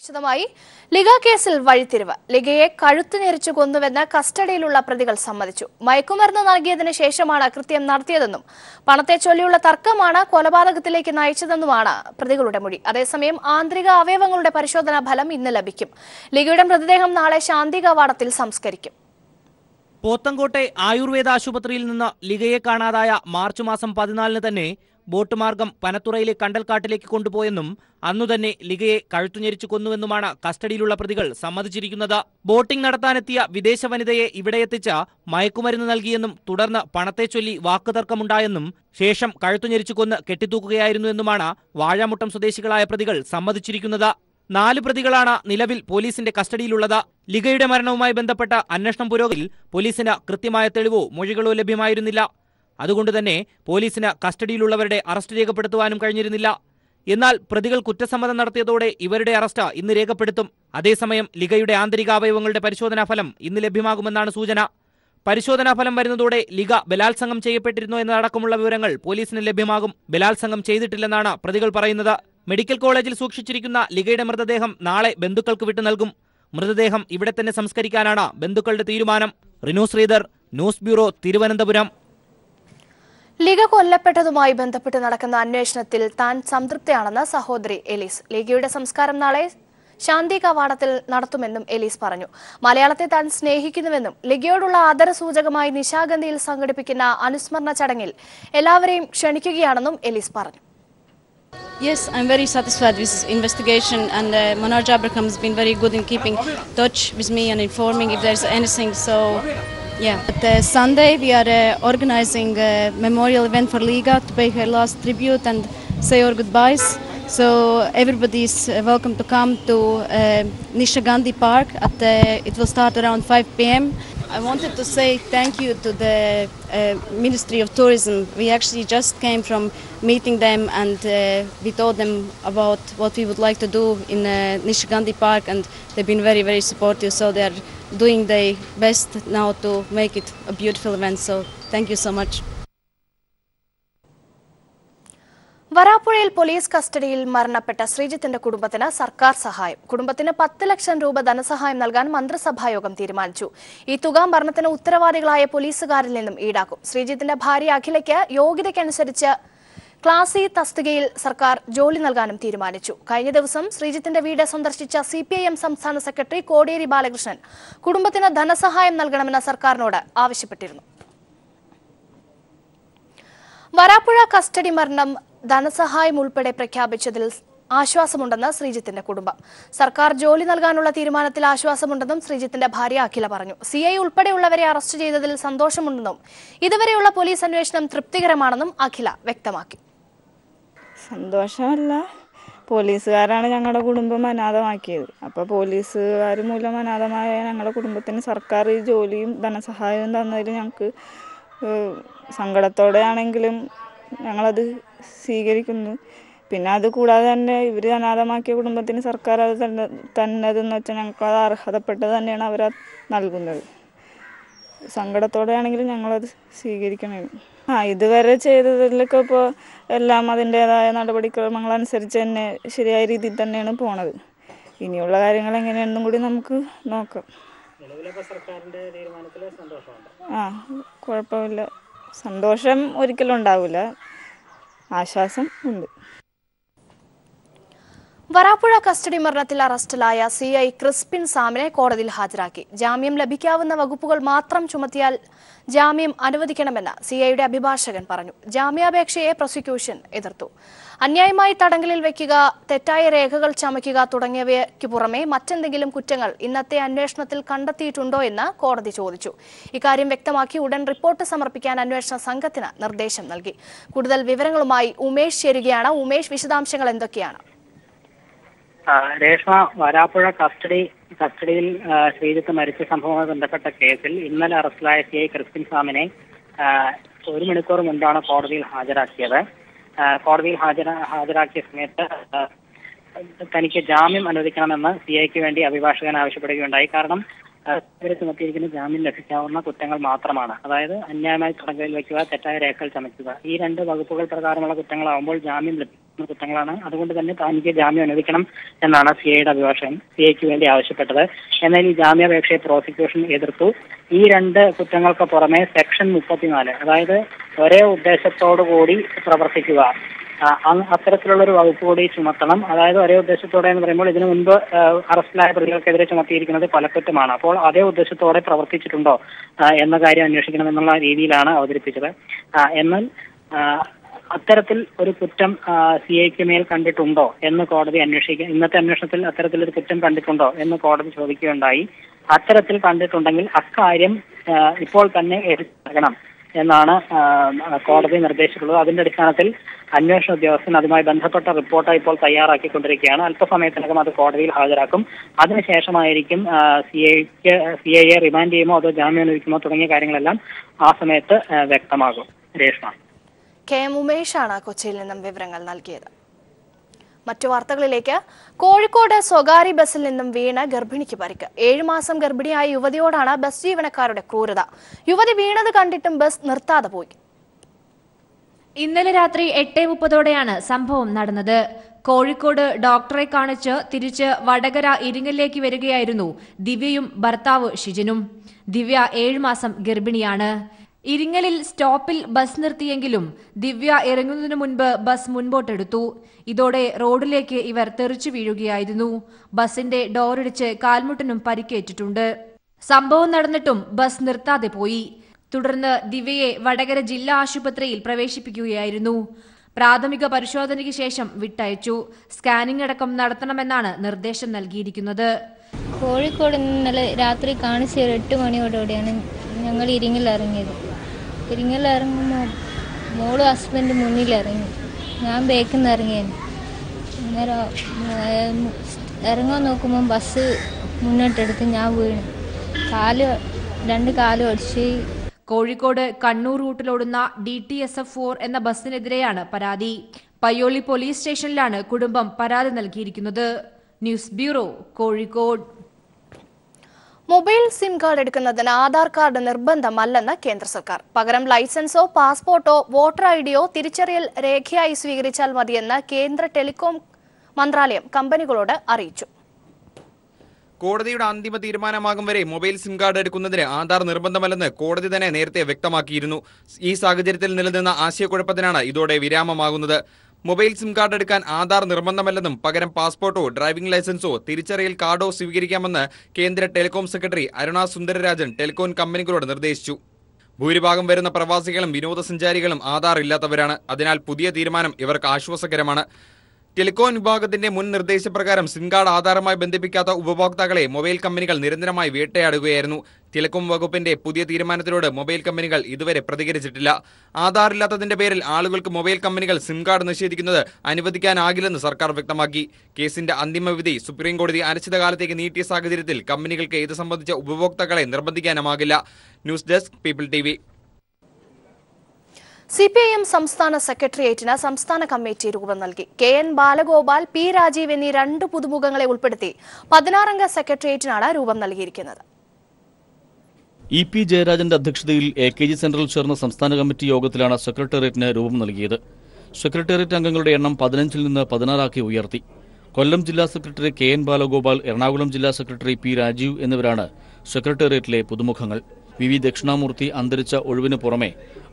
വിശദമായി ലിഗ കേസിൽ വഴിത്തിരിവ്. ലിഗയെ കഴുത്തു ഞെരിച്ചു കൊന്നുവെന്ന് കസ്റ്റഡിയിലുള്ള പ്രതികൾ സമ്മതിച്ചു. മയക്കുമരുന്ന് നൽകിയതിനു ശേഷമാണ് കൃത്യം നടത്തിയതെന്നും പണത്തെ ചൊല്ലിയുള്ള തർക്കമാണ് കൊലപാതകത്തിലേക്ക് നയിച്ചതെന്നുമാണ് പ്രതികളുടെ മൊഴി. അതേസമയം ആന്തരിക അവയവങ്ങളുടെ പരിശോധനാ ഫലം ഇന്ന് ലഭിക്കും. ലിഗയുടെ മൃതദേഹം നാളെ ശാന്തി കവാടത്തിൽ സംസ്കരിക്കും. പോത്തൻകോട്ടെ ആയുർവേദ ആശുപത്രിയിൽ നിന്ന് ലിഗയെ കാണാതായ മാർച്ച് മാസം 14 തന്നെ ബോട്ട് മാർഗം പനത്തുറയിലെ കണ്ടൽക്കാട്ടിലേക്ക് കൊണ്ടുപോയെന്നും അന്നുതന്നെ ലിഗയെ കഴുത്തുഞെരിച്ചു കൊന്നുവെന്നുമാണ് കസ്റ്റഡിയിലുള്ള പ്രതികൾ സമ്മതിച്ചിരിക്കുന്നത്. ബോട്ടിംഗ് നടത്താനെത്തിയ വിദേശ വനിതയെ ഇവിടെയെത്തിച്ച മയക്കുമരുന്ന് നൽകിയെന്നും തുടർന്ന് പണത്തെ ചൊല്ലി വാക്കുതർക്കമുണ്ടായെന്നും ശേഷം കഴുത്തുഞെരിച്ചു കൊന്ന് കെട്ടിത്തൂക്കുകയായിരുന്നു എന്നുമാണ് വാഴാമുട്ടം സ്വദേശികളായ പ്രതികൾ സമ്മതിച്ചിരിക്കുന്നത്. 4 പ്രതികളാണ് നിലവിൽ പോലീസിന്റെ കസ്റ്റഡിയിലുള്ളത്. ലിഗയുടെ മരണവുമായി ബന്ധപ്പെട്ട അന്വേഷണം പുരോഗതിയിൽ പോലീസിന് കൃത്യമായ തെളിവോ മൊഴികളോ ലഭ്യമായിരുന്നില്ല. അതുകൊണ്ടുതന്നെ പോലീസിന് കസ്റ്റഡിയിലുള്ളവരുടെ അറസ്റ്റ് രേഖപ്പെടുത്തുവാനും കഴിഞ്ഞിരുന്നില്ല. എന്നാൽ പ്രതികൾ കുറ്റസമ്മതം നടത്തിയതോടെ ഇവരുടെ അറസ്റ്റ് ഇന്ന് രേഖപ്പെടുത്തും. അതേസമയം ലിഗയുടെ ആന്തരികാവയവങ്ങളുടെ പരിശോധനാ ഫലം ഇന്ന് ലഭ്യമാകുമെന്നാണ് സൂചന. പരിശോധനാ ഫലം വരുന്നതോടെ ലിഗ ബലാത്സംഗം ചെയ്യപ്പെട്ടിരുന്നു എന്നതടക്കമുള്ള വിവരങ്ങൾ പോലീസിന് ലഭ്യമാകും. ബലാത്സംഗം ചെയ്തിട്ടില്ലെന്നാണ് പ്രതികൾ പറയുന്നത്. മെഡിക്കൽ കോളേജിൽ സൂക്ഷിച്ചിരിക്കുന്ന ലിഗയുടെ മൃതദേഹം നാളെ ബന്ധുക്കൾക്ക് വിട്ടു നൽകും. മൃതദേഹം ഇവിടെ തന്നെ സംസ്കരിക്കാനാണ് ബന്ധുക്കളുടെ തീരുമാനം. Rinu Sreedhar, news bureau, Thiruvananthapuram. Liga കൊല്ലപ്പെട്ടതുമായി ബന്ധപ്പെട്ട് നടക്കുന്ന അന്വേഷണത്തിൽ താൻ സംതൃപ്തയാണെന്ന് സഹോദരി എലീസ്. ലിഗയുടെ സംസ്കാരം നാളെ ശാന്തി കവാടത്തിൽ നടത്തുമെന്നും എലീസ് പറഞ്ഞു. മലയാളത്തെ താൻ സ്നേഹിക്കുന്നുവെന്നും ലിഗയോടുള്ള ആദരസൂചകമായി നിശാഗന്ധിയിൽ സംഘടിപ്പിക്കുന്ന അനുസ്മരണ ചടങ്ങിൽ എല്ലാവരെയും ക്ഷണിക്കുകയാണെന്നും എലീസ് പറഞ്ഞു. Yes, I'm very satisfied with this investigation, and Manoj Abraham has been very good in keeping touch with me and informing if there's anything. So, yeah. But Sunday we are organizing a memorial event for Liga to pay her last tribute and say our goodbyes. So everybody is welcome to come to Nisha Gandhi Park. It will start around 5 p.m. I wanted to say thank you to the Ministry of Tourism. We actually just came from meeting them, and we told them about what we would like to do in Nisha Gandhi Park, and they've been very, very supportive. So they are doing their best now to make it a beautiful event. So thank you so much. വരാപ്പുഴയിൽ police കസ്റ്റഡിയിൽ മരണപ്പെട്ട ശ്രീജിത്തിന്റെ കുടുംബത്തിന് സർക്കാർ സഹായം. കുടുംബത്തിന് 10 ലക്ഷം രൂപ ധനസഹായം നൽകാൻ മന്ത്രിസഭായോഗം തീരുമാനിച്ചു. ഈ തുക മരണത്തിന് ഉത്തരവാദികളായ പോലീസുകാരിൽ നിന്നും ഈടാക്കും. ശ്രീജിത്തിന്റെ ഭാര്യ അഖിലയ്ക്ക് യോഗ്യതയ്ക്കനുസരിച്ച് ക്ലാസ് ഇ തസ്തികയിൽ സർക്കാർ ജോലി നൽകാനും തീരുമാനിച്ചു. കഴിഞ്ഞ ദിവസം ശ്രീജിത്തിന്റെ വീട് സന്ദർശിച്ച CPIM സംസ്ഥാന സെക്രട്ടറി കോടിയേരി ബാലകൃഷ്ണൻ കുടുംബത്തിന് ധനസഹായം നൽകണമെന്ന് സർക്കാരിനോട് ആവശ്യപ്പെട്ടിരുന്നു. വരാപ്പുഴ കസ്റ്റഡി മരണം ധനസഹായം ഉൾപ്പെടെ പ്രഖ്യാപിച്ചതിൽ ആശ്വാസമുണ്ടെന്ന് ശ്രീജിത്തിന്റെ കുടുംബം. സർക്കാർ ജോലി നൽകാനുള്ള തീരുമാനത്തിൽ ആശ്വാസമുണ്ടെന്നും ശ്രീജിത്തിന്റെ ഭാര്യ അഖില പറഞ്ഞു. CI ഉൾപ്പെടെയുള്ളവരെ അറസ്റ്റ് ചെയ്തതിൽ സന്തോഷമുണ്ടെന്നും ഇതുവരെയുള്ള പോലീസ് അന്വേഷണം തൃപ്തികരമാണെന്നും അഖില വ്യക്തമാക്കി. സന്തോഷമല്ല, പോലീസുകാരാണ് ഞങ്ങളുടെ കുടുംബം അനാഥമാക്കിയത്. അപ്പോൾ പോലീസുകാർ മൂലം അനാഥമായ ഞങ്ങളുടെ കുടുംബത്തിന് സർക്കാർ ജോലിയും ധനസഹായവും തന്നതിൽ ഞങ്ങൾക്ക് സങ്കടത്തോടെയാണെങ്കിലും ഞങ്ങളത് സ്വീകരിക്കുന്നു. പിന്നെ അത് കൂടാതെ തന്നെ ഇവർ അനാഥമാക്കിയ കുടുംബത്തിന് സർക്കാർ അത് തന്നതെന്ന് വെച്ചാൽ ഞങ്ങൾക്കത് അർഹതപ്പെട്ടത് തന്നെയാണ് അവർ നൽകുന്നത്. സങ്കടത്തോടെയാണെങ്കിലും ഞങ്ങളത് സ്വീകരിക്കണം. ഇതുവരെ ചെയ്തതിലൊക്കെ ഇപ്പോൾ എല്ലാം അതിൻ്റേതായ നടപടിക്രമങ്ങളനുസരിച്ച് തന്നെ ശരിയായ രീതിയിൽ തന്നെയാണ് പോണത്. ഇനിയുള്ള കാര്യങ്ങൾ എങ്ങനെയാണെന്നും കൂടി നമുക്ക് നോക്കാം. കുഴപ്പമില്ല, സന്തോഷം ഒരിക്കലും ഉണ്ടാവില്ല, ആശ്വാസം ഉണ്ട്. വരാപ്പുഴ കസ്റ്റഡി മരണത്തിൽ അറസ്റ്റിലായ CI ക്രിസ്പിൻ സാമിനെ കോടതിയിൽ ഹാജരാക്കി. ജാമ്യം ലഭിക്കാവുന്ന വകുപ്പുകൾ മാത്രം ചുമത്തിയാൽ ജാമ്യം അനുവദിക്കണമെന്ന് CIയുടെ അഭിഭാഷകൻ പറഞ്ഞു. ജാമ്യാപേക്ഷയെ പ്രോസിക്യൂഷൻ എതിർത്തു. അന്യായമായി തടങ്കലിൽ വയ്ക്കുക, തെറ്റായ രേഖകൾ ചമയ്ക്കുക തുടങ്ങിയവയ്ക്ക് പുറമെ മറ്റെന്തെങ്കിലും കുറ്റങ്ങൾ ഇന്നത്തെ അന്വേഷണത്തിൽ കണ്ടെത്തിയിട്ടുണ്ടോ എന്ന് കോടതി ചോദിച്ചു. ഇക്കാര്യം വ്യക്തമാക്കി ഉടൻ റിപ്പോർട്ട് സമർപ്പിക്കാൻ അന്വേഷണ സംഘത്തിന് നിർദ്ദേശം നൽകി. കൂടുതൽ വിവരങ്ങളുമായി ഉമേഷ് ചേരുകയാണ്. ഉമേഷ്, വിശദാംശങ്ങൾ എന്തൊക്കെയാണ്? രേഷ്മ, വരാപ്പുഴ കസ്റ്റഡിയിൽ ശ്രീജിത്ത് മരിച്ച സംഭവവുമായി ബന്ധപ്പെട്ട കേസിൽ ഇന്നലെ അറസ്റ്റിലായ CI ക്രിസ്പിൻ സാമിനെ 1 മണിക്കൂർ മുൻപാണ് കോടതിയിൽ ഹാജരാക്കിയത്. കോടതിയിൽ ഹാജരാക്കിയ സമയത്ത് തനിക്ക് ജാമ്യം അനുവദിക്കണമെന്ന് CIക്ക് വേണ്ടി അഭിഭാഷകൻ ആവശ്യപ്പെടുകയുണ്ടായി. കാരണം ഇവരെ ചുമത്തിയിരിക്കുന്ന ജാമ്യം ലഭിക്കാവുന്ന കുറ്റങ്ങൾ മാത്രമാണ്. അതായത് അന്യായമായി തടങ്കലിൽ വയ്ക്കുക, തെറ്റായ രേഖകൾ ചമയ്ക്കുക. ഈ 2 വകുപ്പുകൾ പ്രകാരമുള്ള കുറ്റങ്ങളാവുമ്പോൾ ജാമ്യം ലഭിക്കുന്ന കുറ്റങ്ങളാണ്. അതുകൊണ്ട് തന്നെ തനിക്ക് ജാമ്യം അനുവദിക്കണം എന്നാണ് സിഐയുടെ അഭിഭാഷകൻ സിഐക്ക് വേണ്ടി ആവശ്യപ്പെട്ടത്. എന്നാൽ ഈ ജാമ്യാപേക്ഷയെ പ്രോസിക്യൂഷൻ എതിർത്തു. ഈ 2 കുറ്റങ്ങൾക്ക് പുറമെ സെക്ഷൻ 34, അതായത് ഒരേ ഉദ്ദേശത്തോടു കൂടി പ്രവർത്തിക്കുക, അത്തരത്തിലുള്ള ഒരു വകുപ്പ് കൂടി ചുമത്തണം. അതായത് ഒരേ ഉദ്ദേശത്തോടെ എന്ന് പറയുമ്പോൾ ഇതിനു മുൻപ് അറസ്റ്റിലായ പ്രതികൾക്കെതിരെ ചുമത്തിയിരിക്കുന്നത് കൊലക്കുറ്റമാണ്. അപ്പോൾ അതേ ഉദ്ദേശത്തോടെ പ്രവർത്തിച്ചിട്ടുണ്ടോ എന്ന കാര്യം അന്വേഷിക്കണമെന്നുള്ള രീതിയിലാണ് അവതരിപ്പിച്ചത്. എന്നാൽ അത്തരത്തിൽ ഒരു കുറ്റം സിഐക്ക് മേൽ കണ്ടിട്ടുണ്ടോ എന്ന് കോടതി ഇന്നത്തെ അന്വേഷണത്തിൽ അത്തരത്തിലൊരു കുറ്റം കണ്ടിട്ടുണ്ടോ എന്ന് കോടതി ചോദിക്കുകയുണ്ടായി. അത്തരത്തിൽ കണ്ടിട്ടുണ്ടെങ്കിൽ അക്കാര്യം ഇപ്പോൾ തന്നെ എടുക്കണം എന്നാണ് കോടതി നിർദ്ദേശിച്ചിട്ടുള്ളത്. അതിന്റെ അടിസ്ഥാനത്തിൽ അന്വേഷണ ഉദ്യോഗസ്ഥൻ അതുമായി ബന്ധപ്പെട്ട റിപ്പോർട്ട് ഇപ്പോൾ തയ്യാറാക്കിക്കൊണ്ടിരിക്കുകയാണ്. അല്പസമയത്തിനകം അത് കോടതിയിൽ ഹാജരാക്കും. അതിനുശേഷമായിരിക്കും സിഐയെ റിമാൻഡ് ചെയ്യുമോ അതോ ജാമ്യം അനുവദിക്കുമോ തുടങ്ങിയ കാര്യങ്ങളെല്ലാം ആ സമയത്ത് വ്യക്തമാകും. രേഷ്മ. കെ എം ഉമേഷാണ് കൊച്ചിയിൽ നിന്നും വിവരങ്ങൾ നൽകിയത്. മറ്റു വാർത്തകളിലേക്ക്. കോഴിക്കോട് സ്വകാര്യ ബസ്സിൽ നിന്നും വീണ് ഗർഭിണിക്ക് പരിക്ക്. 7 മാസം ഗർഭിണിയായ യുവതിയോടാണ് ബസ് ജീവനക്കാരുടെ ക്രൂരത. യുവതി വീണത് കണ്ടിട്ടും ബസ് നിർത്താതെ പോയി. ഇന്നലെ രാത്രി 8:30ഓടെയാണ് സംഭവം നടന്നത്. കോഴിക്കോട് ഡോക്ടറെ കാണിച്ച് തിരിച്ച് വടകര ഇരിങ്ങലിലേക്ക് വരികയായിരുന്നു ദിവ്യയും ഭർത്താവ് ഷിജനും. ദിവ്യ 7 മാസം ഗർഭിണിയാണ്. ഇരിങ്ങലിൽ സ്റ്റോപ്പിൽ ബസ് നിർത്തിയെങ്കിലും ദിവ്യ ഇറങ്ങുന്നതിനു മുൻപ് ബസ് മുൻപോട്ടെടുത്തു. ഇതോടെ റോഡിലേക്ക് ഇവർ തെറിച്ചു വീഴുകയായിരുന്നു. ബസിന്റെ ഡോറിടിച്ച് കാൽമുട്ടിനും പരിക്കേറ്റിട്ടുണ്ട്. സംഭവം നടന്നിട്ടും ബസ് നിർത്താതെ പോയി. തുടർന്ന് ദിവ്യയെ വടകര ജില്ലാ ആശുപത്രിയിൽ പ്രവേശിപ്പിക്കുകയായിരുന്നു. പ്രാഥമിക പരിശോധനയ്ക്ക് ശേഷം വിട്ടയച്ചു. സ്കാനിംഗ് അടക്കം നടത്തണമെന്നാണ് നിർദ്ദേശം നൽകിയിരിക്കുന്നത്. കോഴിക്കോട് ഇന്നലെ രാത്രി കാണിച്ച 8 മണിയോടുകൂടിയാണ് ഞങ്ങൾ ഇരിങ്ങലിറങ്ങിയത്. ഇരിങ്ങലിറങ്ങുമ്പോൾ മോളും ഹസ്ബൻഡ് മുന്നിലിറങ്ങി, ഞാൻ ബേക്കിൽ നിന്ന് ഇറങ്ങിയാണ്. അന്നേരം ഇറങ്ങാൻ നോക്കുമ്പോൾ ബസ് മുന്നോട്ടെടുത്ത് ഞാൻ വീണു. 2 കാലും അടിച്ച്. കോഴിക്കോട് കണ്ണൂർ റൂട്ടിലോടുന്ന DTSF4 എന്ന ബസ്സിനെതിരെയാണ് പരാതി. പയ്യോളി പോലീസ് സ്റ്റേഷനിലാണ് കുടുംബം പരാതി നൽകിയിരിക്കുന്നത്. News bureau, Kozhikode. Mobile SIM card എടുക്കുന്നതിന് ആധാർ കാർഡ് നിർബന്ധമല്ലെന്ന് കേന്ദ്ര സർക്കാർ. പകരം ലൈസൻസോ പാസ്പോർട്ടോ വോട്ടർ ഐഡിയോ തിരിച്ചറിയൽ രേഖയായി സ്വീകരിച്ചാൽ മതിയെന്ന് കേന്ദ്ര ടെലികോം മന്ത്രാലയം കമ്പനികളോട് അറിയിച്ചു. കോടതിയുടെ അന്തിമ തീരുമാനമാകും വരെ മൊബൈൽ സിം കാർഡ് എടുക്കുന്നതിന് ആധാർ നിർബന്ധമല്ലെന്ന് കോടതി തന്നെ നേരത്തെ വ്യക്തമാക്കിയിരുന്നു. ഈ സാഹചര്യത്തിൽ നിലനിന്ന ആശയക്കുഴപ്പത്തിനാണ് ഇതോടെ വിരാമമാകുന്നത്. മൊബൈൽ സിം കാർഡ് എടുക്കാൻ ആധാർ നിർബന്ധമല്ലെന്നും പകരം പാസ്പോർട്ടോ ഡ്രൈവിംഗ് ലൈസൻസോ തിരിച്ചറിയൽ കാർഡോ സ്വീകരിക്കാമെന്ന് കേന്ദ്ര telecom secretary Aruna Sundararajan telecom കമ്പനികളോട് നിർദ്ദേശിച്ചു. ഭൂരിഭാഗം വരുന്ന പ്രവാസികളും വിനോദസഞ്ചാരികളും ആധാർ ഇല്ലാത്തവരാണ്. അതിനാൽ പുതിയ തീരുമാനം ഇവർക്ക് ആശ്വാസകരമാണ്. ടെലികോം വിഭാഗത്തിന്റെ മുൻ നിർദ്ദേശപ്രകാരം സിം കാർഡ് ആധാറുമായി ബന്ധിപ്പിക്കാത്ത ഉപഭോക്താക്കളെ മൊബൈൽ കമ്പനികൾ നിരന്തരമായി വേട്ടയാടുകയായിരുന്നു. ടെലികോം വകുപ്പിന്റെ പുതിയ തീരുമാനത്തിനോട് മൊബൈൽ കമ്പനികൾ ഇതുവരെ പ്രതികരിച്ചിട്ടില്ല. ആധാർ ഇല്ലാത്തതിന്റെ പേരിൽ ആളുകൾക്ക് മൊബൈൽ കമ്പനികൾ സിം കാർഡ് നിഷേധിക്കുന്നത് അനുവദിക്കാനാകില്ലെന്ന് സർക്കാർ വ്യക്തമാക്കി. കേസിന്റെ അന്തിമ വിധി സുപ്രീംകോടതി അനിശ്ചിതകാലത്തേക്ക് നീട്ടിയ സാഹചര്യത്തിൽ കമ്പനികൾക്ക് ഇത് സംബന്ധിച്ച ഉപഭോക്താക്കളെ നിർബന്ധിക്കാനുമാകില്ല. News desk, people TV. CPIM സംസ്ഥാന സെക്രട്ടേറിയറ്റിന് സംസ്ഥാന കമ്മിറ്റി രൂപം നൽകി. KN ബാലഗോപാൽ, P രാജീവ് എന്നീ 2 പുതുമുഖങ്ങളെ ഉൾപ്പെടുത്തി 16 അംഗ സെക്രട്ടേറിയറ്റിനാണ് രൂപം നൽകിയിരിക്കുന്നത്. EP ജയരാജന്റെ അധ്യക്ഷതയിൽ AKG സെൻട്രൽ ചേർന്ന സംസ്ഥാന കമ്മിറ്റി യോഗത്തിലാണ് സെക്രട്ടേറിയറ്റിന് രൂപം നൽകിയത്. സെക്രട്ടേറിയറ്റ് അംഗങ്ങളുടെ എണ്ണം 15-ൽ നിന്ന് 16 ഉയർത്തി. കൊല്ലം ജില്ലാ സെക്രട്ടറി KN ബാലഗോപാൽ, എറണാകുളം ജില്ലാ സെക്രട്ടറി P രാജീവ് എന്നിവരാണ് സെക്രട്ടേറിയറ്റിലെ പുതുമുഖങ്ങൾ. VV ദക്ഷിണാമൂർത്തി അന്തരിച്ച ഒഴിവിന് പുറമെ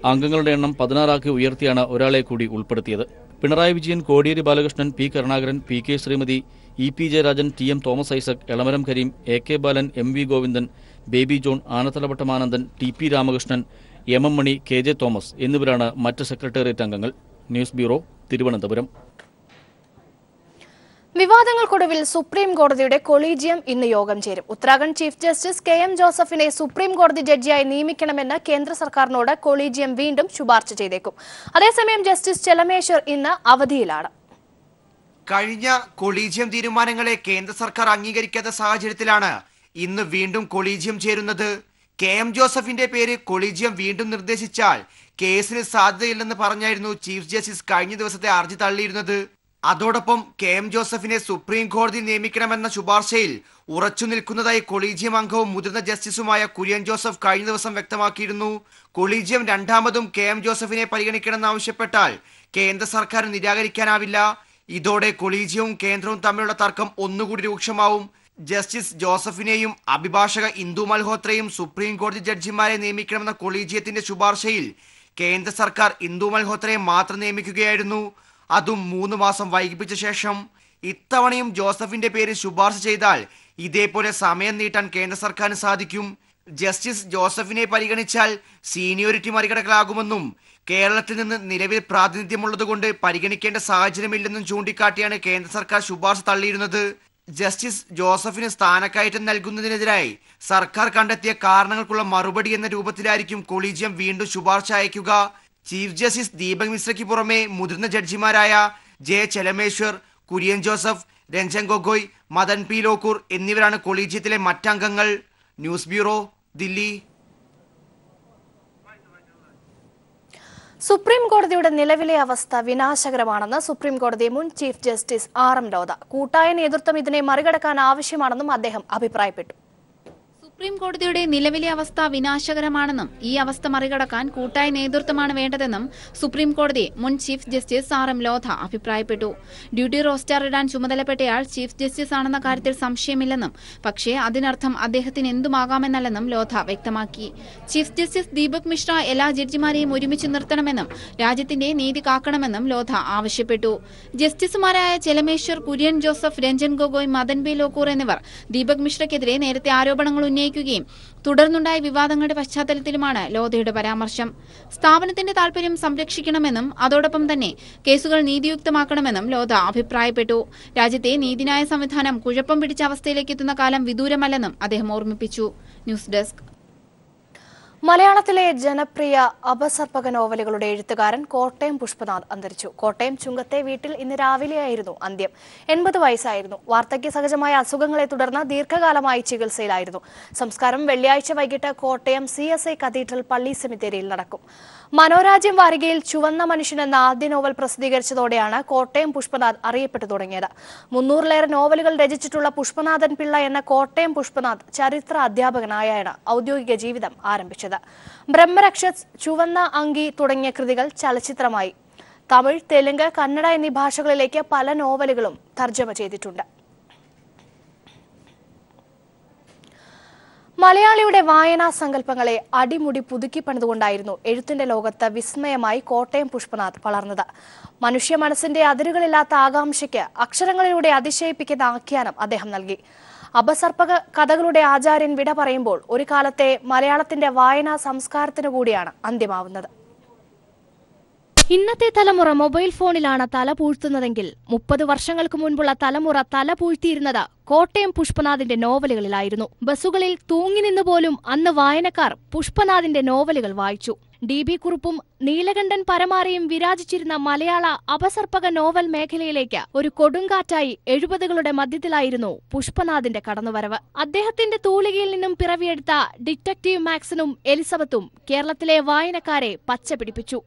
അംഗങ്ങളുടെ എണ്ണം 16 ഉയർത്തിയാണ് ഒരാളെ കൂടി ഉൾപ്പെടുത്തിയത്. Pinarayi Vijayan, Kodiyeri Balakrishnan, P Karunakaran, PK Sreemathi, EP Jayarajan, TM Thomas Isaac, Elamaram Kareem, AK Balan, MV Govindan, Baby John, Anathalavattam Anandan, TP Ramakrishnan, MM Mani, KJ Thomas എന്നിവരാണ് മറ്റ് സെക്രട്ടേറിയറ്റ് അംഗങ്ങൾ. News bureau, Thiruvananthapuram. വിവാദങ്ങൾക്കൊടുവിൽ സുപ്രീം കോടതിയുടെ കൊളീജിയം ഇന്ന് യോഗം ചേരും. ഉത്തരാഖണ്ഡ് ചീഫ് ജസ്റ്റിസ് KM ജോസഫിനെ സുപ്രീം കോടതി ജഡ്ജിയായി നിയമിക്കണമെന്ന് കേന്ദ്ര സർക്കാരിനോട് കൊളീജിയം വീണ്ടും ശുപാർശ ചെയ്തേക്കും. അതേസമയം ജസ്റ്റിസ് ചെലമേശ്വർ ഇന്ന് അവധിയിലാണ്. കഴിഞ്ഞ കൊളീജിയം തീരുമാനങ്ങളെ കേന്ദ്ര സർക്കാർ അംഗീകരിക്കാത്ത സാഹചര്യത്തിലാണ് ഇന്ന് വീണ്ടും കൊളീജിയം ചേരുന്നത്. KM ജോസഫിന്റെ പേര് കൊളീജിയം വീണ്ടും നിർദ്ദേശിച്ചാൽ കേസിന് സാധ്യതയില്ലെന്ന് പറഞ്ഞായിരുന്നു ചീഫ് ജസ്റ്റിസ് കഴിഞ്ഞ ദിവസത്തെ ഹർജി തള്ളിയിരുന്നത്. അതോടൊപ്പം KM ജോസഫിനെ സുപ്രീം കോടതി നിയമിക്കണമെന്ന ശുപാർശയിൽ ഉറച്ചു നിൽക്കുന്നതായി കൊളീജിയം അംഗവും മുതിർന്ന ജസ്റ്റിസുമായ കുര്യൻ ജോസഫ് കഴിഞ്ഞ ദിവസം വ്യക്തമാക്കിയിരുന്നു. കൊളീജിയം രണ്ടാമതും KM ജോസഫിനെ പരിഗണിക്കണമെന്നാവശ്യപ്പെട്ടാൽ കേന്ദ്ര സർക്കാർ നിരാകരിക്കാനാവില്ല. ഇതോടെ കൊളീജിയവും കേന്ദ്രവും തമ്മിലുള്ള തർക്കം ഒന്നുകൂടി രൂക്ഷമാവും. ജസ്റ്റിസ് ജോസഫിനെയും അഭിഭാഷക ഇന്ദു മൽഹോത്രയും സുപ്രീം കോടതി ജഡ്ജിമാരെ നിയമിക്കണമെന്ന കൊളീജിയത്തിന്റെ ശുപാർശയിൽ കേന്ദ്ര സർക്കാർ ഇന്ദു മൽഹോത്രയെ മാത്രം നിയമിക്കുകയായിരുന്നു. അതും 3 മാസം വൈകിപ്പിച്ച ശേഷം. ഇത്തവണയും ജോസഫിന്റെ പേര് ശുപാർശ ചെയ്താൽ ഇതേപോലെ സമയം നീട്ടാൻ കേന്ദ്ര സർക്കാരിന് സാധിക്കും. ജസ്റ്റിസ് ജോസഫിനെ പരിഗണിച്ചാൽ സീനിയോറിറ്റി മറികടക്കലാകുമെന്നും കേരളത്തിൽ നിന്ന് നിലവിൽ പ്രാതിനിധ്യമുള്ളതുകൊണ്ട് പരിഗണിക്കേണ്ട സാഹചര്യമില്ലെന്നും ചൂണ്ടിക്കാട്ടിയാണ് കേന്ദ്ര സർക്കാർ ശുപാർശ തള്ളിയിരുന്നത്. ജസ്റ്റിസ് ജോസഫിന് സ്ഥാനക്കയറ്റം നൽകുന്നതിനെതിരായി സർക്കാർ കണ്ടെത്തിയ കാരണങ്ങൾക്കുള്ള മറുപടി എന്ന രൂപത്തിലായിരിക്കും കൊളീജിയം വീണ്ടും ശുപാർശ അയക്കുക. ചീഫ് ജസ്റ്റിസ് ദീപക് മിശ്രയ്ക്ക് പുറമെ മുതിർന്ന ജഡ്ജിമാരായ J. ചെലമേശ്വർ, കുര്യൻ ജോസഫ്, രഞ്ജൻ ഗൊഗോയ്, മദൻ P. ലോക്കൂർ എന്നിവരാണ് കൊളീജിയത്തിലെ മറ്റംഗങ്ങൾ. News bureau, Delhi. സുപ്രീം കോടതിയുടെ നിലവിലെ അവസ്ഥ വിനാശകരമാണെന്ന് സുപ്രീം കോടതി മുൻ ചീഫ് ജസ്റ്റിസ് RM ലോധ. കൂട്ടായ നേതൃത്വം ഇതിനെ മറികടക്കാൻ ആവശ്യമാണെന്നും അദ്ദേഹം അഭിപ്രായപ്പെട്ടു. സുപ്രീം കോടതിയുടെ നിലവിലെ അവസ്ഥ വിനാശകരമാണെന്നും ഈ അവസ്ഥ മറികടക്കാൻ കൂട്ടായ നേതൃത്വമാണ് വേണ്ടതെന്നും സുപ്രീം കോടതി മുൻ ചീഫ് ജസ്റ്റിസ് RM ലോധ അഭിപ്രായപ്പെട്ടു. ഡ്യൂട്ടി റോസ്റ്റർ ഇടാൻ ചുമതലപ്പെട്ടയാൾ ചീഫ് ജസ്റ്റിസ് ആണെന്ന കാര്യത്തിൽ സംശയമില്ലെന്നും പക്ഷേ അതിനർത്ഥം അദ്ദേഹത്തിന് എന്തുമാകാമെന്നല്ലെന്നും ലോധ വ്യക്തമാക്കി. ചീഫ് ജസ്റ്റിസ് ദീപക് മിശ്ര എല്ലാ ജഡ്ജിമാരെയും ഒരുമിച്ച് നിർത്തണമെന്നും രാജ്യത്തിന്റെ നീതി കാക്കണമെന്നും ലോധ ആവശ്യപ്പെട്ടു. ജസ്റ്റിസുമാരായ ചെലമേശ്വർ, കുര്യൻ ജോസഫ്, രഞ്ജൻ ഗൊഗോയ്, മദൻ P. ലോക്കൂർ എന്നിവർ ദീപക് മിശ്രയ്ക്കെതിരെ നേരത്തെ ആരോപണങ്ങൾ ഉന്നയിക്കുകയും തുടർന്നുണ്ടായ വിവാദങ്ങളുടെ പശ്ചാത്തലത്തിലുമാണ് ലോധയുടെ പരാമർശം. സ്ഥാപനത്തിന്റെ താൽപര്യം സംരക്ഷിക്കണമെന്നും അതോടൊപ്പം തന്നെ കേസുകൾ നീതിയുക്തമാക്കണമെന്നും ലോധ അഭിപ്രായപ്പെട്ടു. രാജ്യത്തെ നീതിന്യായ സംവിധാനം കുഴപ്പം പിടിച്ച അവസ്ഥയിലേക്ക് എത്തുന്ന കാലം വിദൂരമല്ലെന്നും അദ്ദേഹം ഓർമ്മിപ്പിച്ചു. News desk. മലയാളത്തിലെ ജനപ്രിയ അപസർപ്പക നോവലുകളുടെ എഴുത്തുകാരൻ കോട്ടയം പുഷ്പനാഥ് അന്തരിച്ചു. കോട്ടയം ചുങ്കത്തെ വീട്ടിൽ ഇന്ന് രാവിലെയായിരുന്നു അന്ത്യം. 80 വയസ്സായിരുന്നു. വാർദ്ധക്യ സഹജമായ അസുഖങ്ങളെ തുടർന്ന് ദീർഘകാലമായി ചികിത്സയിലായിരുന്നു. സംസ്കാരം വെള്ളിയാഴ്ച വൈകിട്ട് കോട്ടയം CSI കത്തീഡ്രൽ പള്ളി സെമിത്തേരിയിൽ നടക്കും. മനോരാജ്യം വാരികയിൽ ചുവന്ന മനുഷ്യൻ എന്ന ആദ്യ നോവൽ പ്രസിദ്ധീകരിച്ചതോടെയാണ് കോട്ടയം പുഷ്പനാഥ് അറിയപ്പെട്ടു തുടങ്ങിയത്. 300-ലേറെ നോവലുകൾ രചിച്ചിട്ടുള്ള പുഷ്പനാഥൻ പിള്ള എന്ന കോട്ടയം പുഷ്പനാഥ് ചരിത്ര അധ്യാപകനായാണ് ഔദ്യോഗിക ജീവിതം ആരംഭിച്ചത്. ബ്രഹ്മരക്ഷസ്, ചുവന്ന അങ്കി തുടങ്ങിയ കൃതികൾ ചലച്ചിത്രമായി. തമിഴ്, തെലുങ്ക്, കന്നഡ എന്നീ ഭാഷകളിലേക്ക് പല നോവലുകളും തർജ്ജമ ചെയ്തിട്ടുണ്ട്. മലയാളിയുടെ വായനാ സങ്കല്പങ്ങളെ അടിമുടി പുതുക്കി പണിതുകൊണ്ടായിരുന്നു എഴുത്തിന്റെ ലോകത്ത് വിസ്മയമായി കോട്ടയം പുഷ്പനാഥ് വളർന്നത്. മനുഷ്യ മനസ്സിന്റെ അതിരുകളില്ലാത്ത ആകാംക്ഷയ്ക്ക് അക്ഷരങ്ങളിലൂടെ അതിശയിപ്പിക്കുന്ന ആഖ്യാനം അദ്ദേഹം നൽകി. അപസർപ്പക കഥകളുടെ ആചാര്യൻ വിട പറയുമ്പോൾ ഒരു കാലത്തെ മലയാളത്തിന്റെ വായനാ സംസ്കാരത്തിനു കൂടിയാണ് അന്ത്യമാവുന്നത്. ഇന്നത്തെ തലമുറ മൊബൈൽ ഫോണിലാണ് തല പൂഴ്ത്തുന്നതെങ്കിൽ 30 വർഷങ്ങൾക്ക് മുൻപുള്ള തലമുറ തല പൂഴ്ത്തിയിരുന്നത് കോട്ടയം പുഷ്പനാഥിന്റെ നോവലുകളിലായിരുന്നു. ബസ്സുകളിൽ തൂങ്ങി നിന്നുപോലും അന്ന് വായനക്കാർ പുഷ്പനാഥിന്റെ നോവലുകൾ വായിച്ചു. DB കുറുപ്പും നീലകണ്ഠൻ പരമാരയും വിരാജിച്ചിരുന്ന മലയാള അപസർപ്പക നോവൽ മേഖലയിലേക്ക് ഒരു കൊടുങ്കാറ്റായി 70കളുടെ മധ്യത്തിലായിരുന്നു പുഷ്പനാഥിന്റെ കടന്നുവരവ്. അദ്ദേഹത്തിന്റെ തൂലികയിൽ നിന്നും പിറവിയെടുത്ത ഡിറ്റക്റ്റീവ് മാക്സിനും എലിസബത്തും കേരളത്തിലെ വായനക്കാരെ പച്ചപിടിപ്പിച്ചു.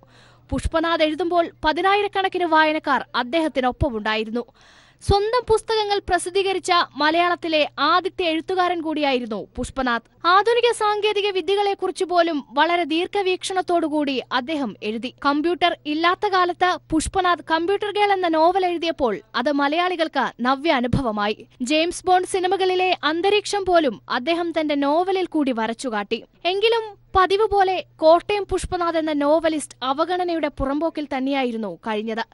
പുഷ്പനാഥ് എഴുതുമ്പോൾ 10,000-കണക്കിന് വായനക്കാർ അദ്ദേഹത്തിനൊപ്പമുണ്ടായിരുന്നു. സ്വന്തം പുസ്തകങ്ങൾ പ്രസിദ്ധീകരിച്ച മലയാളത്തിലെ ആദ്യത്തെ എഴുത്തുകാരൻ കൂടിയായിരുന്നു പുഷ്പനാഥ്. ആധുനിക സാങ്കേതിക വിദ്യകളെക്കുറിച്ച് പോലും വളരെ ദീർഘവീക്ഷണത്തോടുകൂടി അദ്ദേഹം എഴുതി. കമ്പ്യൂട്ടർ ഇല്ലാത്ത കാലത്ത് പുഷ്പനാഥ് കമ്പ്യൂട്ടർ ഗേൾ എന്ന നോവൽ എഴുതിയപ്പോൾ അത് മലയാളികൾക്ക് നവ്യ അനുഭവമായി. ജെയിംസ് ബോണ്ട് സിനിമകളിലെ അന്തരീക്ഷം പോലും അദ്ദേഹം തന്റെ നോവലിൽ കൂടി വരച്ചുകാട്ടി. എങ്കിലും പതിവ് പോലെ കോട്ടയം പുഷ്പനാഥ് എന്ന നോവലിസ്റ്റ് അവഗണനയുടെ പുറമ്പോക്കിൽ തന്നെയായിരുന്നു കഴിഞ്ഞത്.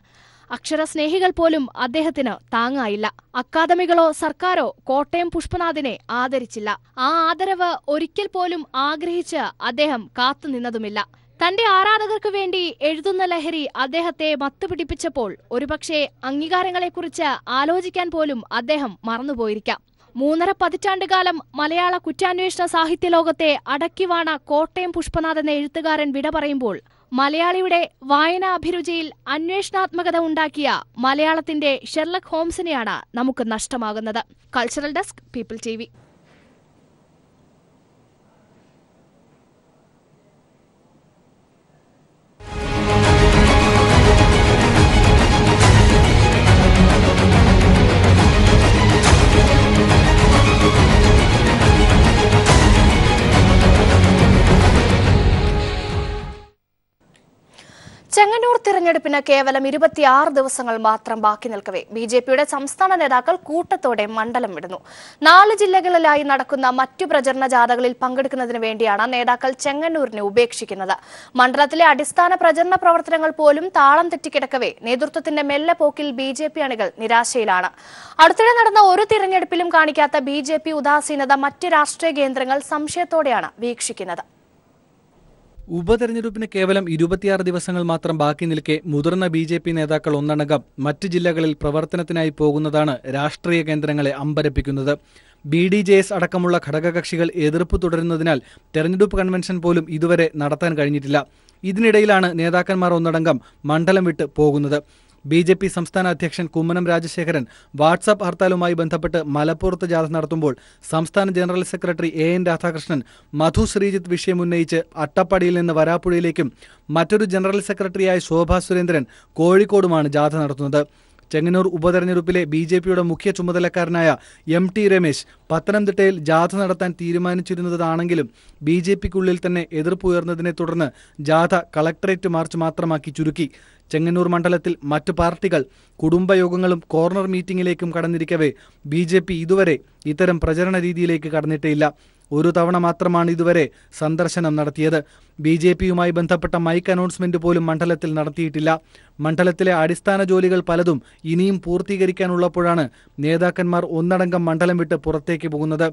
അക്ഷരസ്നേഹികൾ പോലും അദ്ദേഹത്തിന് താങ്ങായില്ല. അക്കാദമികളോ സർക്കാരോ കോട്ടയം പുഷ്പനാഥിനെ ആദരിച്ചില്ല. ആ ആദരവ് ഒരിക്കൽ പോലും ആഗ്രഹിച്ച് അദ്ദേഹം കാത്തുനിന്നതുമില്ല. തന്റെ ആരാധകർക്കു വേണ്ടി എഴുതുന്ന ലഹരി അദ്ദേഹത്തെ മത്തുപിടിപ്പിച്ചപ്പോൾ ഒരുപക്ഷെ അംഗീകാരങ്ങളെക്കുറിച്ച് ആലോചിക്കാൻ പോലും അദ്ദേഹം മറന്നുപോയിരിക്കാം. 3.5 പതിറ്റാണ്ടുകാലം മലയാള കുറ്റാന്വേഷണ സാഹിത്യലോകത്തെ അടക്കിവാണ കോട്ടയം പുഷ്പനാഥ് എന്ന എഴുത്തുകാരൻ വിട പറയുമ്പോൾ മലയാളിയുടെ വായനാഭിരുചിയിൽ അന്വേഷണാത്മകത ഉണ്ടാക്കിയ മലയാളത്തിന്റെ ഷെർലക് ഹോംസിനെയാണ് നമുക്ക് നഷ്ടമാകുന്നത്. Cultural desk, people TV. തിരഞ്ഞെടുപ്പിന് കേവലം 26 ദിവസങ്ങൾ മാത്രം ബാക്കി നിൽക്കവേ ബിജെപിയുടെ സംസ്ഥാന നേതാക്കൾ കൂട്ടത്തോടെ മണ്ഡലം വിടുന്നു. 4 ജില്ലകളിലായി നടക്കുന്ന മറ്റു പ്രചരണ ജാഥകളിൽ പങ്കെടുക്കുന്നതിന് വേണ്ടിയാണ് നേതാക്കൾ ചെങ്ങന്നൂരിനെ ഉപേക്ഷിക്കുന്നത്. മണ്ഡലത്തിലെ അടിസ്ഥാന പ്രചരണ പ്രവർത്തനങ്ങൾ പോലും താളം തെറ്റിക്കിടക്കവേ നേതൃത്വത്തിന്റെ മെല്ലെ പോക്കിൽ ബിജെപി അണികൾ നിരാശയിലാണ്. അടുത്തിടെ നടന്ന ഒരു തിരഞ്ഞെടുപ്പിലും കാണിക്കാത്ത ബിജെപി ഉദാസീനത മറ്റ് രാഷ്ട്രീയ കേന്ദ്രങ്ങൾ സംശയത്തോടെയാണ് വീക്ഷിക്കുന്നത്. ഉപതെരഞ്ഞെടുപ്പിന് കേവലം 26 ദിവസങ്ങൾ മാത്രം ബാക്കി നിൽക്കെ മുതിർന്ന ബിജെപി നേതാക്കൾ ഒന്നടങ്കം മറ്റ് ജില്ലകളിൽ പ്രവർത്തനത്തിനായി പോകുന്നതാണ് രാഷ്ട്രീയ കേന്ദ്രങ്ങളെ അമ്പരപ്പിക്കുന്നത്. BDJS അടക്കമുള്ള ഘടകകക്ഷികൾ എതിർപ്പ് തുടരുന്നതിനാൽ തെരഞ്ഞെടുപ്പ് കൺവെൻഷൻ പോലും ഇതുവരെ നടത്താൻ കഴിഞ്ഞിട്ടില്ല. ഇതിനിടയിലാണ് നേതാക്കന്മാർ ഒന്നടങ്കം മണ്ഡലം വിട്ട് പോകുന്നത്. BJP സംസ്ഥാന അധ്യക്ഷൻ കുമ്മനം രാജശേഖരൻ വാട്സാപ്പ് ഹർത്താലുമായി ബന്ധപ്പെട്ട് മലപ്പുറത്ത് ജാഥ നടത്തുമ്പോൾ സംസ്ഥാന ജനറൽ സെക്രട്ടറി AN രാധാകൃഷ്ണൻ മധു ശ്രീജിത്ത് വിഷയം ഉന്നയിച്ച് അട്ടപ്പാടിയിൽ നിന്ന് വരാപ്പുഴയിലേക്കും മറ്റൊരു ജനറൽ സെക്രട്ടറിയായ ശോഭാ സുരേന്ദ്രൻ കോഴിക്കോടുമാണ് ജാഥ നടത്തുന്നത്. ചെങ്ങന്നൂർ ഉപതെരഞ്ഞെടുപ്പിലെ BJPയുടെ മുഖ്യ ചുമതലക്കാരനായ MT രമേശ് പത്തനംതിട്ടയിൽ ജാഥ നടത്താൻ തീരുമാനിച്ചിരുന്നതാണെങ്കിലും BJPക്കുള്ളിൽ തന്നെ എതിർപ്പുയർന്നതിനെ തുടർന്ന് ജാഥ കളക്ടറേറ്റ് മാർച്ച് മാത്രമാക്കി ചുരുക്കി. ചെങ്ങന്നൂർ മണ്ഡലത്തിൽ മറ്റു പാർട്ടികൾ കുടുംബയോഗങ്ങളും കോർണർ മീറ്റിംഗിലേക്കും കടന്നിരിക്കവേ BJP ഇതുവരെ ഇത്തരം പ്രചരണ രീതിയിലേക്ക് കടന്നിട്ടേയില്ല. ഒരു തവണ മാത്രമാണ് ഇതുവരെ സന്ദർശനം നടത്തിയത്. BJPയുമായി ബന്ധപ്പെട്ട മൈക്ക് അനൗൺസ്മെന്റ് പോലും മണ്ഡലത്തിൽ നടത്തിയിട്ടില്ല. മണ്ഡലത്തിലെ അടിസ്ഥാന ജോലികൾ പലതും ഇനിയും പൂർത്തീകരിക്കാനുള്ളപ്പോഴാണ് നേതാക്കന്മാർ ഒന്നടങ്കം മണ്ഡലം വിട്ട് പുറത്തേക്ക് പോകുന്നത്.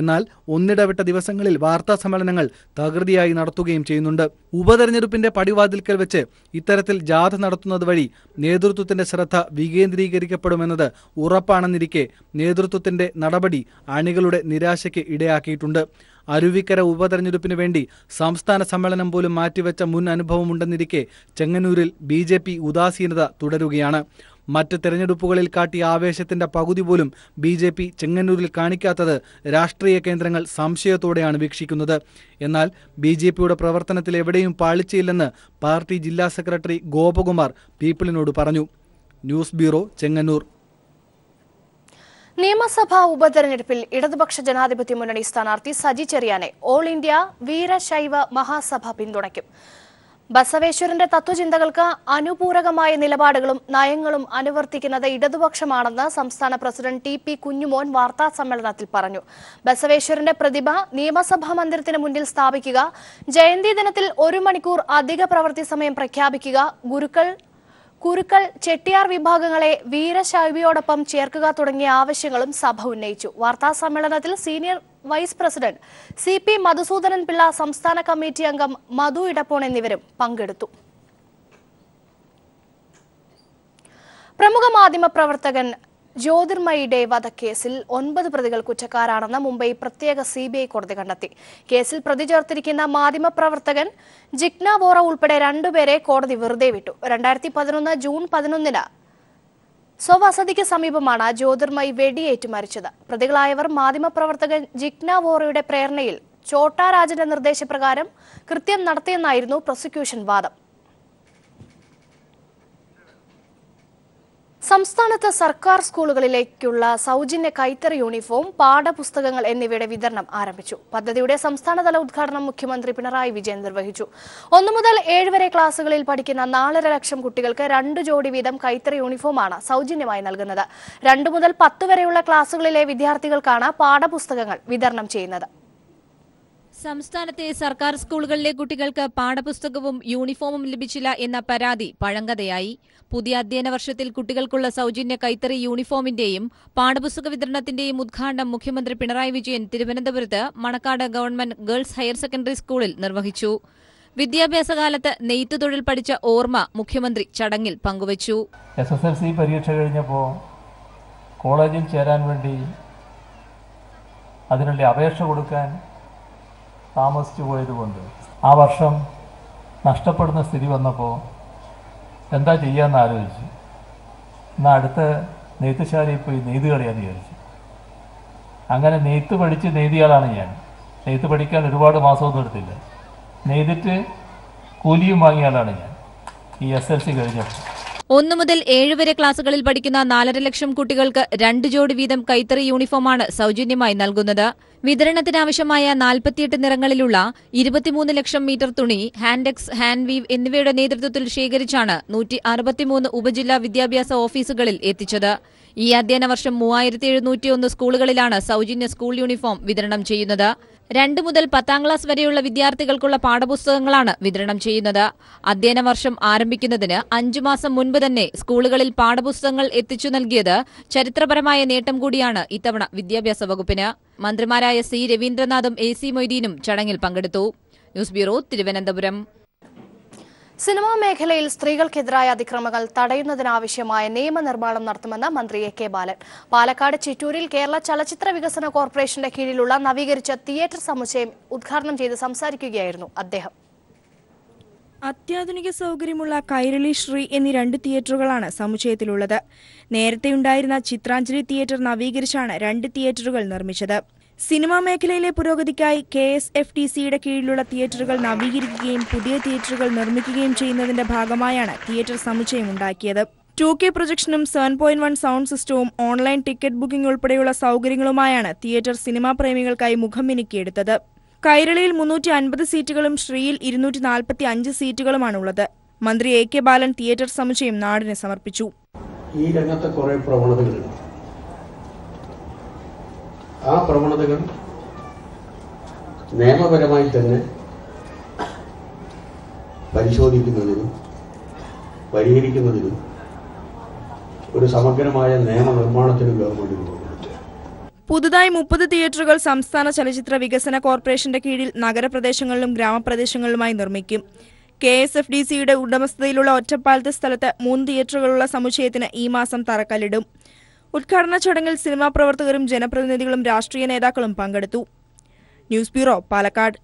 എന്നാൽ ഒന്നിടവിട്ട ദിവസങ്ങളിൽ വാർത്താ സമ്മേളനങ്ങൾ തകൃതിയായി നടത്തുകയും ചെയ്യുന്നുണ്ട്. ഉപതെരഞ്ഞെടുപ്പിന്റെ പടിവാതിൽക്കൽ വെച്ച് ഇത്തരത്തിൽ ജാഥ നടത്തുന്നത് വഴി നേതൃത്വത്തിന്റെ ശ്രദ്ധ വികേന്ദ്രീകരിക്കപ്പെടുമെന്നത് ഉറപ്പാണെന്നിരിക്കെ നേതൃത്വത്തിന്റെ നടപടി അണികളുടെ നിരാശയ്ക്ക് ഇടയാക്കിയിട്ടുണ്ട്. അരുവിക്കര ഉപതെരഞ്ഞെടുപ്പിന് വേണ്ടി സംസ്ഥാന സമ്മേളനം പോലും മാറ്റിവെച്ച മുൻ അനുഭവമുണ്ടെന്നിരിക്കെ ചെങ്ങന്നൂരിൽ BJP ഉദാസീനത തുടരുകയാണ്. മറ്റ് തെരഞ്ഞെടുപ്പുകളിൽ കാട്ടിയ ആവേശത്തിന്റെ പകുതി പോലും BJP ചെങ്ങന്നൂരിൽ കാണിക്കാത്തത് രാഷ്ട്രീയ കേന്ദ്രങ്ങൾ സംശയത്തോടെയാണ് വീക്ഷിക്കുന്നത്. എന്നാൽ BJPയുടെ പ്രവർത്തനത്തിൽ എവിടെയും പാളിച്ചയില്ലെന്ന് പാർട്ടി ജില്ലാ സെക്രട്ടറി ഗോപകുമാർ പീപ്പിളിനോട് പറഞ്ഞു. News bureau, Chengannur. നിയമസഭാ ഉപതെരഞ്ഞെടുപ്പിൽ ഇടതുപക്ഷ ജനാധിപത്യ മുന്നണി സ്ഥാനാർത്ഥി സജി ചെറിയാനെ ഓൾ ഇന്ത്യ വീരശൈവ മഹാസഭ പിന്തുണയ്ക്കും. ബസവേശ്വരന്റെ തത്വചിന്തകൾക്ക് അനുപൂരകമായ നിലപാടുകളും നയങ്ങളും അനുവർത്തിക്കുന്നത് ഇടതുപക്ഷമാണെന്ന് സംസ്ഥാന പ്രസിഡന്റ് TP കുഞ്ഞുമോൻ വാർത്താ സമ്മേളനത്തിൽ പറഞ്ഞു. ബസവേശ്വരന്റെ പ്രതിഭ നിയമസഭാ മന്ദിരത്തിന് മുന്നിൽ സ്ഥാപിക്കുക, ജയന്തി ദിനത്തിൽ 1 മണിക്കൂർ അധിക പ്രവൃത്തി സമയം പ്രഖ്യാപിക്കുക, കുരുക്കൾ ചെട്ടിയാർ വിഭാഗങ്ങളെ വീരശൈവിയോടൊപ്പം ചേർക്കുക തുടങ്ങിയ ആവശ്യങ്ങളും സഭ ഉന്നയിച്ചു. വാർത്താ സമ്മേളനത്തിൽ senior vice president CP Madhusoodanan Pillai, സംസ്ഥാന കമ്മിറ്റി അംഗം മധു ഇടപ്പോൺ എന്നിവരും പങ്കെടുത്തു. പ്രമുഖ മാധ്യമ പ്രവർത്തകൻ ജ്യോതിർമയിയുടെ വധക്കേസിൽ 9 പ്രതികൾ കുറ്റക്കാരാണെന്ന് മുംബൈ പ്രത്യേക CBI കോടതി കണ്ടെത്തി. കേസിൽ പ്രതി ചേർത്തിരിക്കുന്ന മാധ്യമപ്രവർത്തകൻ ജിഗ്ന വോറ ഉൾപ്പെടെ 2 പേരെ കോടതി വെറുതെ വിട്ടു. 2011 ജൂൺ 11 സ്വവസതിക്ക് സമീപമാണ് ജ്യോതിർമയി വെടിയേറ്റ് മരിച്ചത്. പ്രതികളായവർ മാധ്യമപ്രവർത്തകൻ ജിഗ്ന വോറയുടെ പ്രേരണയിൽ ചോട്ടാ രാജന്റെ നിർദ്ദേശപ്രകാരം കൃത്യം നടത്തിയെന്നായിരുന്നു പ്രോസിക്യൂഷൻ വാദം. സംസ്ഥാനത്ത് സർക്കാർ സ്കൂളുകളിലേക്കുള്ള സൗജന്യ കൈത്തറി യൂണിഫോം, പാഠപുസ്തകങ്ങൾ എന്നിവയുടെ വിതരണം ആരംഭിച്ചു. പദ്ധതിയുടെ സംസ്ഥാനതല ഉദ്ഘാടനം മുഖ്യമന്ത്രി പിണറായി വിജയൻ നിർവഹിച്ചു. 1 മുതൽ 7 വരെ ക്ലാസുകളിൽ പഠിക്കുന്ന 4.5 ലക്ഷം കുട്ടികൾക്ക് 2 ജോഡി വീതം കൈത്തറി യൂണിഫോമാണ് സൗജന്യമായി നൽകുന്നത്. 2 മുതൽ 10 വരെയുള്ള ക്ലാസുകളിലെ വിദ്യാർത്ഥികൾക്കാണ് പാഠപുസ്തകങ്ങൾ വിതരണം ചെയ്യുന്നത്. സംസ്ഥാനത്തെ സർക്കാർ സ്കൂളുകളിലെ കുട്ടികൾക്ക് പാഠപുസ്തകവും യൂണിഫോമും ലഭിച്ചില്ല എന്ന പരാതി പഴങ്കഥയായി. പുതിയ അധ്യയന വർഷത്തിൽ കുട്ടികൾക്കുള്ള സൗജന്യ കൈത്തറി യൂണിഫോമിന്റെയും പാഠപുസ്തക വിതരണത്തിന്റെയും ഉദ്ഘാടനം മുഖ്യമന്ത്രി പിണറായി വിജയൻ തിരുവനന്തപുരത്ത് Manacaud government girls higher secondary സ്കൂളിൽ നിർവഹിച്ചു. വിദ്യാഭ്യാസകാലത്ത് നെയ്ത്തു തൊഴിൽ പഠിച്ച ഓർമ്മ മുഖ്യമന്ത്രി ചടങ്ങിൽ പങ്കുവച്ചു. SSLC പരീക്ഷ കഴിഞ്ഞപ്പോൾ കോളേജിൽ ചേരാൻ വേണ്ടി അതിനുള്ള അപേക്ഷ കൊടുക്കാൻ താമസിച്ചു പോയതുകൊണ്ട് ആ വർഷം നഷ്ടപ്പെടുന്ന സ്ഥിതി വന്നപ്പോൾ എന്താ ചെയ്യാമെന്ന് ആലോചിച്ചു. എന്നാൽ അടുത്ത നെയ്ത്തുശാലയിൽ പോയി നെയ്ത് കളയാന്ന് വിചാരിച്ചു. അങ്ങനെ നെയ്ത്ത് പഠിച്ച് നെയ്തിയാളാണ് ഞാൻ. നെയ്ത്ത് പഠിക്കാൻ ഒരുപാട് മാസമൊന്നും എടുത്തില്ല. നെയ്തിട്ട് കൂലിയും വാങ്ങിയ ആളാണ് ഞാൻ ഈ SSLC കഴിഞ്ഞപ്പോൾ. 1 മുതൽ 7 വരെ ക്ലാസുകളിൽ പഠിക്കുന്ന 4.5 ലക്ഷം കുട്ടികൾക്ക് 2 ജോഡി വീതം കൈത്തറി യൂണിഫോമാണ് സൗജന്യമായി നൽകുന്നത്. വിതരണത്തിനാവശ്യമായ 48 നിറങ്ങളിലുള്ള 23 ലക്ഷം മീറ്റർ തുണി ഹാൻഡെക്സ്, ഹാൻഡ് വീവ് എന്നിവയുടെ നേതൃത്വത്തിൽ ശേഖരിച്ചാണ് 163 ഉപജില്ലാ വിദ്യാഭ്യാസ ഓഫീസുകളിൽ എത്തിച്ചത്. ഈ അധ്യയന വർഷം 3701 സ്കൂളുകളിലാണ് സൗജന്യ സ്കൂൾ യൂണിഫോം വിതരണം ചെയ്യുന്നത്. 2 മുതൽ 10ാം ക്ലാസ് വരെയുള്ള വിദ്യാർത്ഥികൾക്കുള്ള പാഠപുസ്തകങ്ങളാണ് വിതരണം ചെയ്യുന്നത്. അധ്യയന വർഷം ആരംഭിക്കുന്നതിന് 5 മാസം മുൻപ് തന്നെ സ്കൂളുകളിൽ പാഠപുസ്തകങ്ങൾ എത്തിച്ചു നൽകിയത് ചരിത്രപരമായ നേട്ടം കൂടിയാണ് ഇത്തവണ വിദ്യാഭ്യാസ വകുപ്പിന്. മന്ത്രിമാരായ സി രവീന്ദ്രനാഥും AC മൊയ്തീനും ചടങ്ങിൽ പങ്കെടുത്തു. News bureau, Thiruvananthapuram. സിനിമാ മേഖലയിൽ സ്ത്രീകൾക്കെതിരായ അതിക്രമങ്ങൾ തടയുന്നതിനാവശ്യമായ നിയമനിർമ്മാണം നടത്തുമെന്ന് മന്ത്രി AK ബാലൻ. പാലക്കാട് ചിറ്റൂരിൽ കേരള ചലച്ചിത്ര വികസന കോർപ്പറേഷന്റെ കീഴിലുള്ള നവീകരിച്ച തിയേറ്റർ സമുച്ചയം ഉദ്ഘാടനം ചെയ്ത് സംസാരിക്കുകയായിരുന്നു അദ്ദേഹം. അത്യാധുനിക സൗകര്യമുള്ള കൈരളി, ശ്രീ എന്നീ 2 തിയേറ്ററുകളാണ് സമുച്ചയത്തിലുള്ളത്. നേരത്തെയുണ്ടായിരുന്ന ചിത്രാഞ്ജലി തിയേറ്റർ നവീകരിച്ചാണ് 2 തിയേറ്ററുകൾ നിർമ്മിച്ചത്. സിനിമാ മേഖലയിലെ പുരോഗതിക്കായി KSFDCയുടെ കീഴിലുള്ള തിയേറ്ററുകൾ നവീകരിക്കുകയും പുതിയ തിയേറ്ററുകൾ നിർമ്മിക്കുകയും ചെയ്യുന്നതിന്റെ ഭാഗമായാണ് തിയേറ്റർ സമുച്ചയം ഉണ്ടാക്കിയത്. 2K പ്രൊജക്ഷനും 7.1 സൗണ്ട് സിസ്റ്റവും ഓൺലൈൻ ടിക്കറ്റ് ബുക്കിംഗ് ഉൾപ്പെടെയുള്ള സൗകര്യങ്ങളുമായാണ് തിയേറ്റർ സിനിമാ പ്രേമികൾക്കായി മുഖം മിനുക്കിയെടുത്തത്. കൈരളിയിൽ 350 സീറ്റുകളും ശ്രീയിൽ 245 സീറ്റുകളുമാണുള്ളത്. മന്ത്രി AK ബാലൻ തിയേറ്റർ സമുച്ചയം നാടിന് സമർപ്പിച്ചു. ഈ രംഗത്തെ കുറെ പ്രവണതകളുണ്ട്. ആ പ്രവണതകൾ നിയമപരമായി തന്നെ പരിശോധിക്കുന്നതിനും പരിഹരിക്കുന്നതിനും ഒരു സമഗ്രമായ നിയമനിർമ്മാണത്തിനും ഗവൺമെന്റ് പുതുതായി 30 തിയേറ്ററുകൾ സംസ്ഥാന ചലച്ചിത്ര വികസന കോർപ്പറേഷന്റെ കീഴിൽ നഗരപ്രദേശങ്ങളിലും ഗ്രാമപ്രദേശങ്ങളിലുമായി നിർമ്മിക്കും. KSFDCയുടെ ഉടമസ്ഥതയിലുള്ള ഒറ്റപ്പാലത്തെ സ്ഥലത്ത് 3 തിയേറ്ററുകളുള്ള സമുച്ചയത്തിന് ഈ മാസം തറക്കല്ലിടും. ഉദ്ഘാടന ചടങ്ങിൽ സിനിമാ പ്രവർത്തകരും ജനപ്രതിനിധികളും രാഷ്ട്രീയ നേതാക്കളും പങ്കെടുത്തു. News bureau, Palakkad.